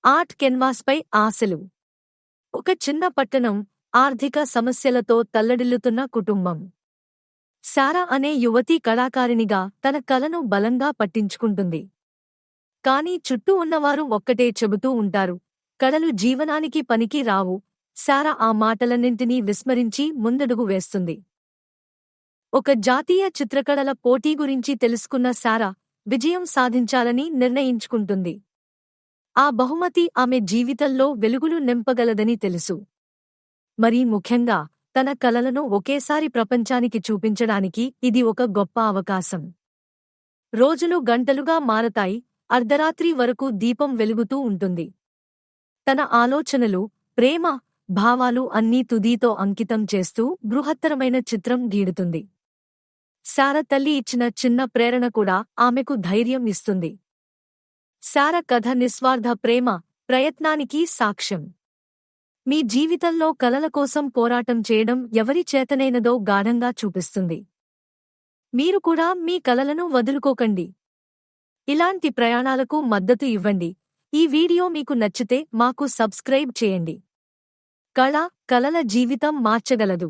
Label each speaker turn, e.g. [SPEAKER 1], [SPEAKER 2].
[SPEAKER 1] Art కెన్వాస్పై ఆశలు. ఒక చిన్న పట్టణం, ఆర్థిక సమస్యలతో తల్లడిల్లుతున్న కుటుంబం. సారా అనే యువతి కళాకారిణిగా తన కలను బలంగా పట్టించుకుంటుంది. కానీ చుట్టూ ఉన్నవారు ఒక్కటే చెబుతూ ఉంటారు, కళలు జీవనానికి పనికి రావు. సారా ఆ మాటలన్నింటినీ విస్మరించి ముందడుగు వేస్తుంది. ఒక జాతీయ చిత్రకళల పోటీ గురించి తెలుసుకున్న సారా విజయం సాధించాలని నిర్ణయించుకుంటుంది. ఆ బహుమతి ఆమె జీవితంలో వెలుగులు నింపగలదని తెలుసు. మరీ ముఖ్యంగా తన కలలను ఒకేసారి ప్రపంచానికి చూపించడానికి ఇది ఒక గొప్ప అవకాశం. రోజులు గంటలుగా మారతాయి, అర్ధరాత్రి వరకు దీపం వెలుగుతూ ఉంటుంది. తన ఆలోచనలు, ప్రేమ, భావాలు అన్నీ తుదితో అంకితం చేస్తూ బృహత్తరమైన చిత్రం గీడుతుంది. సారా తల్లి ఇచ్చిన చిన్న ప్రేరణ కూడా ఆమెకు ధైర్యం ఇస్తుంది. సారా కథ నిస్వార్థ ప్రేమ, ప్రయత్నానికి సాక్ష్యం. మీ జీవితంలో కలల కోసం పోరాటం చేయడం ఎవరి చేతనైనదో గాఢంగా చూపిస్తుంది. మీరు కూడా మీ కలలను వదులుకోకండి. ఇలాంటి ప్రయాణాలకు మద్దతు ఇవ్వండి. ఈ వీడియో మీకు నచ్చితే మాకు సబ్స్క్రైబ్ చేయండి. కళ, కలల జీవితం మార్చగలదు.